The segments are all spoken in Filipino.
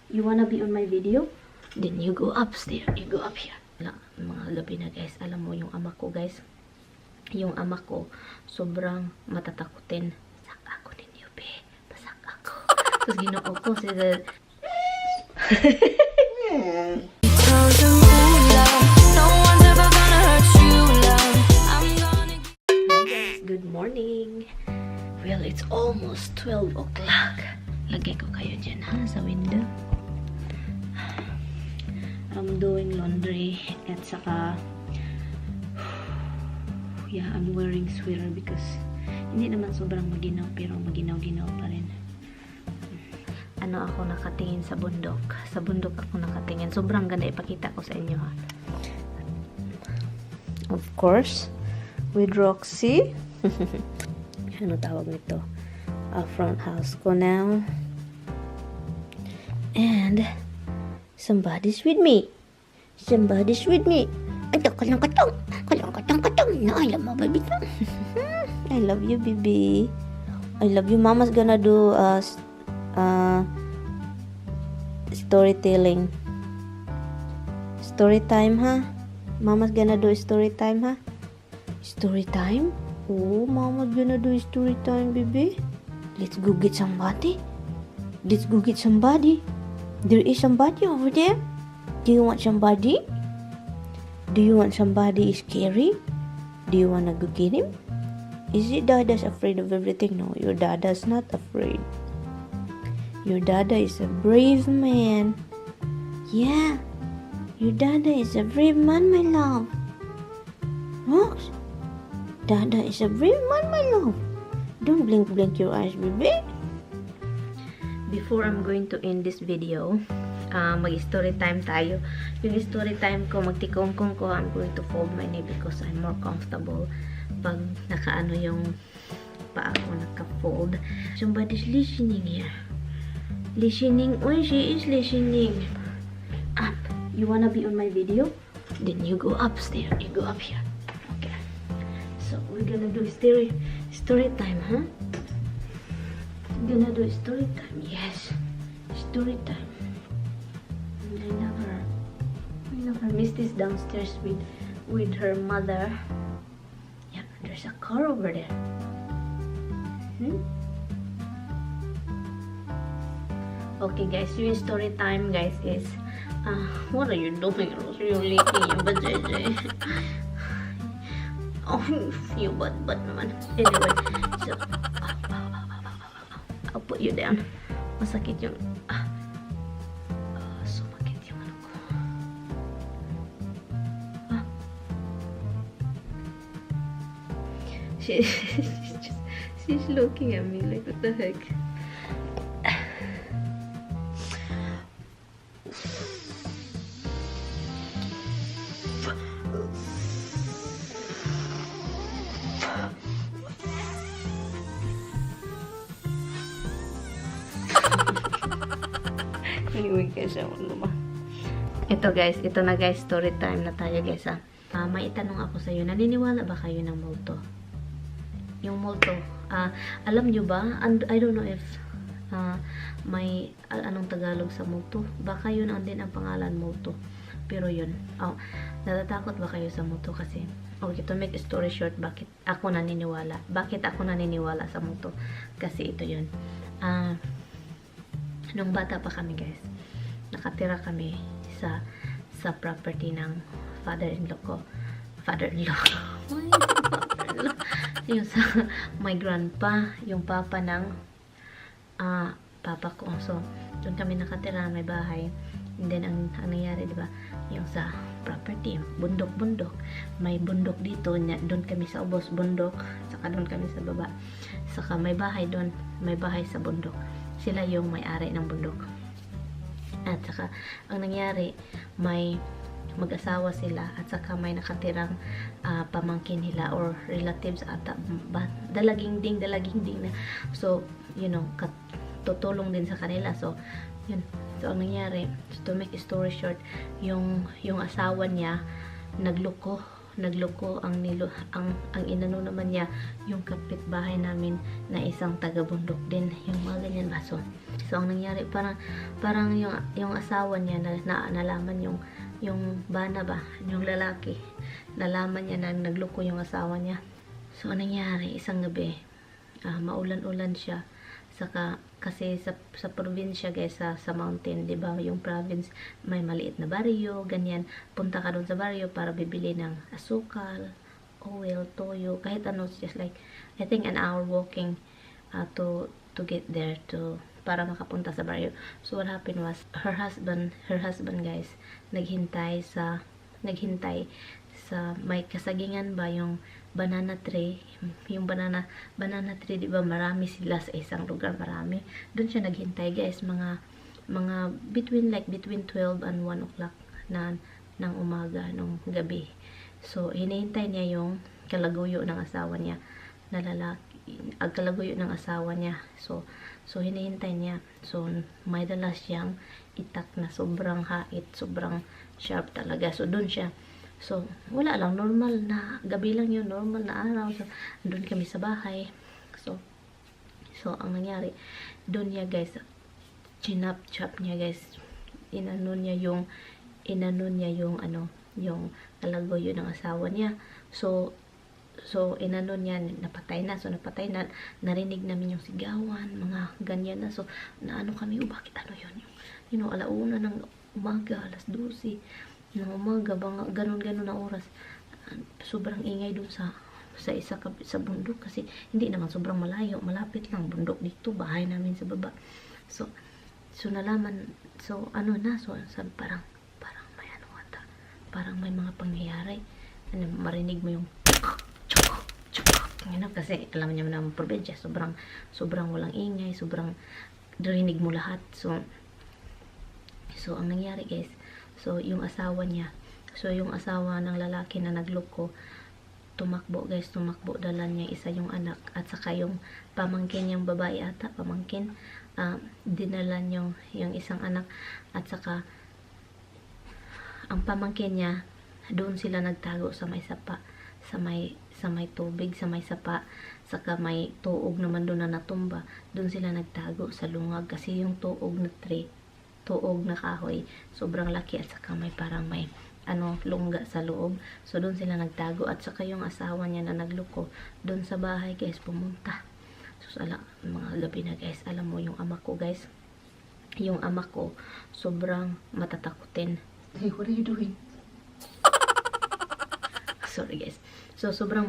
You wanna be on my video? Then you go upstairs. You go up here. Mga gabi na guys. Alam mo yung ama ko guys. Yung ama ko sobrang matatakutin. Pasak ako ninyo be. Pasak ako. Tapos ginoo ko sila. Good morning. Well, it's almost 12 o'clock. Lagay ko kayo dyan ha, sa window. I'm doing laundry at saka yeah, I'm wearing sweater because hindi naman sobrang maginaw pero maginaw-ginaw pa rin. Ano ako nakatingin sa bundok. Sa bundok ako nakatingin. Sobrang ganda, ipakita ko sa inyo ha. Of course, with Roxy. Ano tawag nito? Front house ko now. And somebody's with me. Somebody's with me. Ato, katong. No, I love my baby. I love you, baby. I love you. Mama's gonna do storytelling. Story time, ha? Mama's gonna do story time, ha? Story time? Oh, Mama's gonna do story time, baby. Let's go get somebody. Let's go get somebody. There is somebody over there. Do you want somebody? Do you want somebody scary? Do you wanna go get him? Is it Dada's afraid of everything? No, your Dada's not afraid. Your Dada is a brave man. Yeah, your Dada is a brave man, my love. Rox, Dada is a brave man, my love. Don't blink your eyes, baby. Before I'm going to end this video, mag-story time tayo. Yung story time ko, magtikongkong ko, I'm going to fold my knee because I'm more comfortable pag nakaano yung paa ko, naka-fold. Somebody's listening here. Listening. Oh, she is listening. Up. You wanna be on my video? Then you go upstairs. You go up here. Okay. So, we're gonna do story time, huh? We're gonna do story time. Yes. Story time. I never miss this downstairs with her mother. Yeah, there's a car over there. Okay guys, yung story time guys is what are you doing, Rose? You're licking yung bajajay. Oh, you butt naman. Anyway, so I'll put you down. Masakit yung sumakit yung ano ko. She's looking at me like, what the heck? Anyway guys, ito guys, ito na guys, story time na tayo guys ha. May itanong ako sa iyo, naniniwala ba kayo ng multo? Yung multo, alam nyo ba, and I don't know if may anong Tagalog sa multo, baka yun ang din ang pangalan multo, pero yun, natatakot ba kayo sa multo? Kasi okay, to make a story short, bakit ako naniniwala sa multo? Kasi ito yun, nung bata pa kami guys, nakatira kami sa property ng father-in-law ko. Yung sa my grandpa, yung papa ng papa ko. So, doon kami nakatira, may bahay. And then, ang nangyari, diba, yung sa property, bundok. May bundok dito, doon kami sa ubos, bundok. Saka doon kami sa baba. Saka may bahay doon, may bahay sa bundok. Sila yung may-ari ng bundok. At saka, ang nangyari, may mag-asawa sila at saka may nakatirang pamangkin nila or relatives at dalaging ding na. So, you know, tutulong din sa kanila. So, yun. So, ang nangyari, to make a story short, yung asawa niya, nagloko nagloko ang inano naman niya yung kapitbahay namin na isang taga-bundok din, yung mga ganyan ba. So ang nangyari parang yung asawa niya na nalaman yung bana ba, yung lalaki, nalaman niya na nagloko yung asawa niya. So ang nangyari isang gabi, maulan-ulan siya, saka kasi sa probinsya guys, sa mountain, 'di ba, yung province may maliit na baryo, ganyan. Punta ka doon sa baryo para bibili ng asukal, oil, toyo, kahit ano, just like I think an hour walking to get there, para makapunta sa baryo. So what happened was her husband guys, naghintay sa may kasagingan ba, yung banana tree, yung banana tree, di ba, marami sila sa isang lugar, marami. Doon siya naghintay guys, mga between 12 and 1 o'clock ng umaga, nung gabi. So hinihintay niya yung kalaguyo ng asawa niya na lalaki, kalaguyo ng asawa niya. So hinihintay niya. So may dala siyang itak na sobrang hait, sobrang sharp talaga. So doon siya. So, wala lang, normal na gabi lang yun, normal na araw. So, doon kami sa bahay. So ang nangyari, doon niya guys, chinap-chap niya guys, inano niya yung kalagoyo ng asawa niya. So inano niya, napatay na. So napatay na, narinig namin yung sigawan, mga ganyan na. So naano kami, bakit ano yun, alauna ng umaga, alas 12 ng umaga, ganon na oras. Sobrang ingay dun sa bundok, kasi hindi naman sobrang malayo, malapit lang bundok dito, bahay namin sa baba. So nalaman, so parang may parang may mga pangyayari. Marinig mo yung kasi alam niyo naman, probinsya, sobrang walang ingay, sobrang narinig mo lahat. So ang nangyari guys, so yung asawa ng lalaki na nagloko, tumakbo guys, dala niya isa yung anak, at saka yung pamangkin niyang babae ata, dinala niyo yung isang anak, at saka ang pamangkin niya, doon sila nagtago sa may sapa, sa may tubig, sa may sapa, saka may tuog naman doon na natumba. Doon sila nagtago sa lungag, kasi yung tuog na kahoy, sobrang laki, at saka may parang may lungga sa loob. So doon sila nagtago, at saka yung asawa niya na nagloko doon sa bahay guys, pumunta. So mga gabi na guys, alam mo yung ama ko guys, sobrang matatakutin. Hey, what are you doing? Sorry guys. So sobrang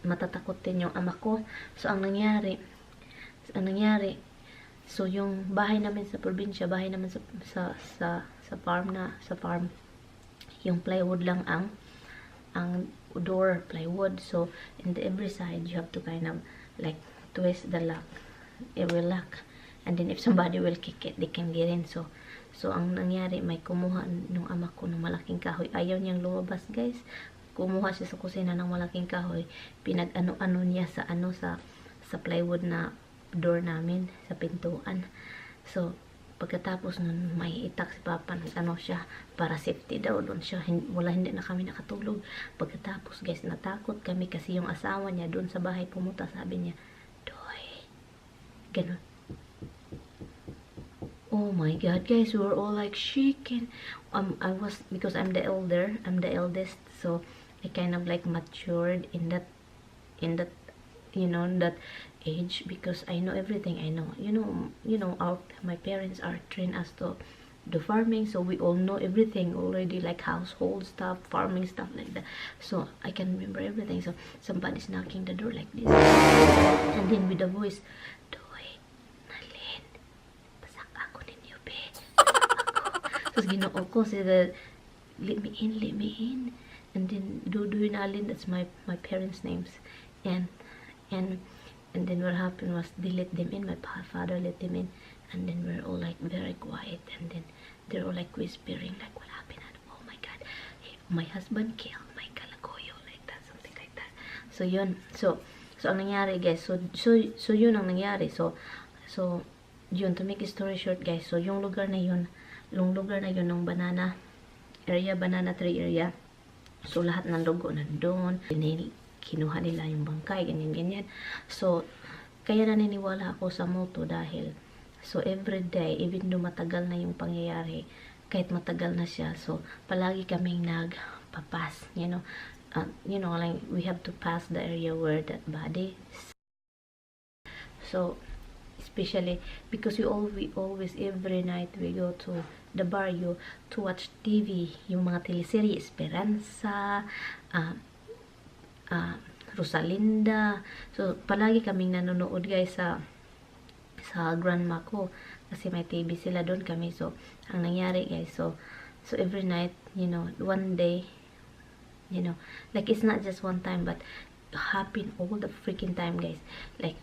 matatakutin yung ama ko. So ang nangyari, so yung bahay namin sa probinsya, bahay naman sa farm, yung plywood lang ang door, plywood. So in every side you have to kind of like twist the lock, it will lock, and then if somebody will kick it, they can get in. So ang nangyari, may kumuha nung ama ko ng malaking kahoy, ayaw niyang lumabas guys. Kumuha siya sa kusina ng malaking kahoy, pinag-ano niya sa plywood na door namin, sa pintuan. So pagkatapos nun, may itak si Papa, siya para safety daw doon siya, hindi na kami nakatulog. Pagkatapos guys, natakot kami kasi yung asawa niya doon sa bahay pumunta, sabi niya, "Doy," ganun. Oh my god guys, we were all like shaking. Because I'm the eldest, so I kind of like matured in that that age, because I know everything. I know, my parents are trained us to do farming, so we all know everything already, like household stuff, farming stuff like that. So I can remember everything. So somebody's knocking the door like this, and then with the voice, "Doy, Nalin, pasak ako ninyo be, tapos ginoo ko, said, let me in, and then Dudoy Nalin, that's my parents' names, and then what happened was, they let them in, my father let them in, and then we're all like very quiet, and then they're all like whispering, like, what happened? Oh my god, my husband killed my kalagoyo, like that, something like that. So yun, so ang nangyari guys, so yun ang nangyari. So yun, to make a story short guys, so yung lugar na yun ng banana tree area, So, lahat ng dugo nandun. Kinuha nila yung bangkay, ganyan-ganyan. So, kaya naniniwala ako sa multo dahil, so, every day, even though matagal na yung pangyayari, kahit matagal na siya, so, palagi kaming nagpapas, like, we have to pass the area where that body. So, especially because we always every night we go to the barrio to watch TV, yung mga teleserye, Esperanza, Rosalinda. So, palagi kaming nanonood guys sa grandma ko kasi may TV sila doon kami. So, ang nangyari guys, so every night, one day, like it's not just one time but happen all the freaking time guys. Like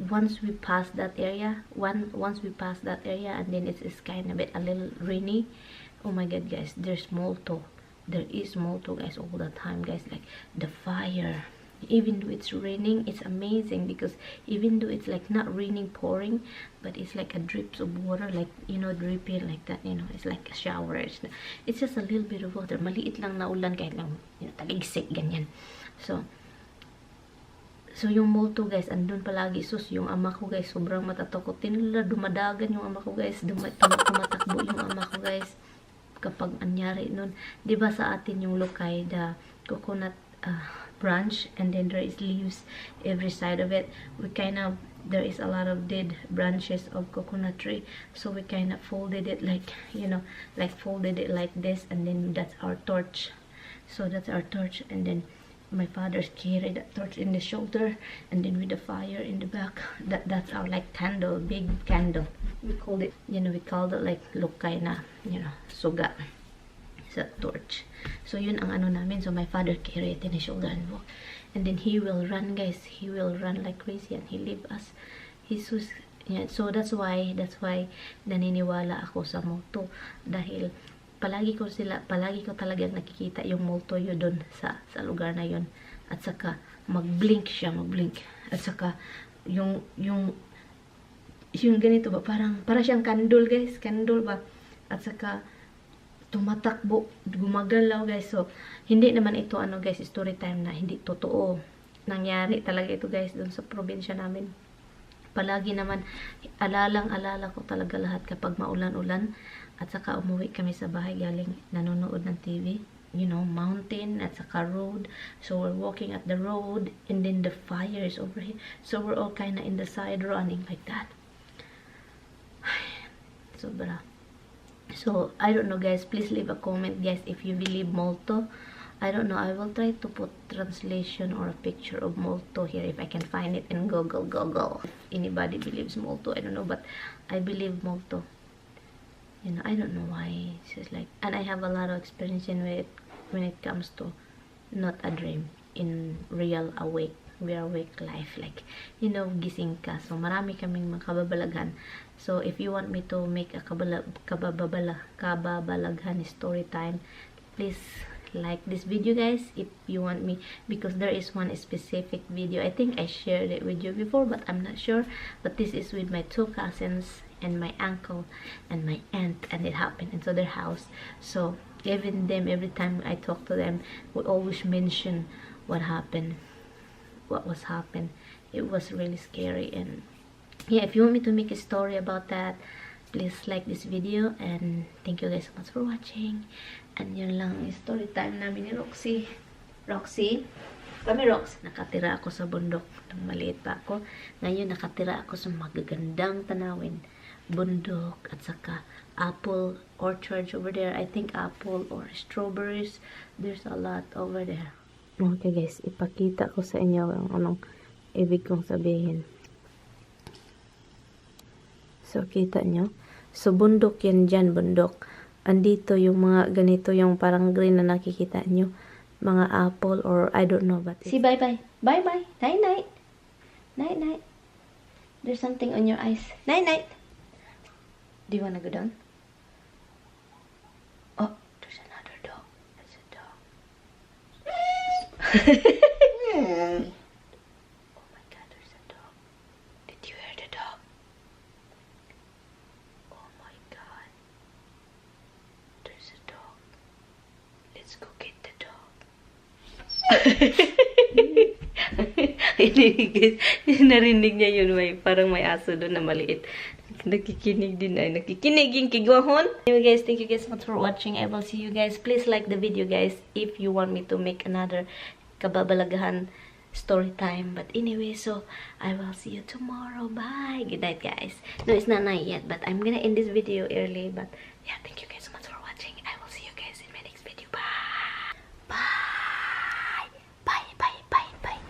once we pass that area and then it's kind of a little rainy, oh my god guys, there is molto guys all the time guys. Like the fire, even though it's raining, it's amazing because even though it's like not raining pouring, but it's like a drips of water, like dripping like that, it's like a shower. It's just a little bit of water, maliit lang na ulan kahit lang taligsik ganyan. So yung multo guys, andun palagi. Sus, yung ama ko guys, sobrang matatakutin nila. Dumadagan yung ama ko guys. Tumatakbo yung ama ko guys. Kapag anyari nun. Diba sa atin yung lokay, the coconut branch, and then there is leaves every side of it. There is a lot of dead branches of coconut tree. So we kind of folded it like, folded it like this, and then that's our torch. So that's our torch, and then my father carried that torch in the shoulder, and then with the fire in the back. That's our like candle, big candle. We called it, we called it like lokay na, suga sa torch. So yun ang ano namin. So my father carried it in his shoulder and walk, and then he will run guys. He will run like crazy and he leave us. So that's why naniniwala ako sa multo dahil palagi ko talagang nakikita yung multo yun doon sa lugar na yun. At saka mag-blink. At saka yung ganito ba, para siyang candle guys, candle ba. At saka tumatakbo, gumagalaw guys. So hindi naman ito guys, story time na hindi totoo. Nangyari talaga ito guys doon sa probinsya namin. Palagi naman alala ko talaga lahat kapag maulan-ulan. At saka umuwi kami sa bahay galing nanonood ng TV. Mountain at saka road. So we're walking at the road, and then the fire is over here. So we're all kind of in the side running like that. Sobra. So I don't know guys, please leave a comment guys if you believe multo. I don't know, I will try to put translation or a picture of multo here if I can find it in Google. If anybody believes multo, I don't know, but I believe multo. I don't know why. It's just like, and I have a lot of experience in it when it comes to not a dream, in real awake life, like gising ka. So marami kaming mga kababalaghan. So if you want me to make a kababalaghan story time, please like this video guys if you want me, because there is one specific video, I think I shared it with you before but I'm not sure, but this is with my two cousins and my uncle and my aunt, and it happened into their house. So even them, every time I talk to them, we always mention what was happened. It was really scary. And yeah, if you want me to make a story about that, please like this video, and thank you guys so much for watching. And yun lang yung story time namin ni Roxy. Kami Rox, nakatira ako sa bundok nung maliit pa ako. Ngayon nakatira ako sa magagandang tanawin, bundok, at saka apple orchard over there. I think apple or strawberries, there's a lot over there. Okay guys, ipakita ko sa inyo ang anong ibig kong sabihin. So kita nyo, so bundok yan dyan, bundok. Andito yung mga ganito, yung parang green na nakikita nyo, mga apple or I don't know, but see, bye bye night night. There's something on your eyes. Night night. Do you wanna go down? Oh, there's another dog. There's a dog. Oh my god, there's a dog. Did you hear the dog? Oh my god, there's a dog. Let's go get the dog. Guys, narinig niya yun, parang may aso doon na maliit. Nakikinig din ay. Nakikinig yung kigwahon. Anyway guys, thank you guys so much for watching. I will see you guys. Please like the video guys if you want me to make another kababalagahan story time. But anyway, so I will see you tomorrow. Bye. Good night guys. No, it's not night yet, but I'm gonna end this video early. But yeah, thank you guys so much for watching. I will see you guys in my next video. Bye. Bye. Bye. Bye. Bye. Bye.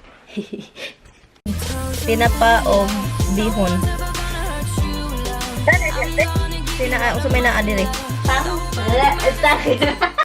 Tinapa o bihon. Usumay na adire.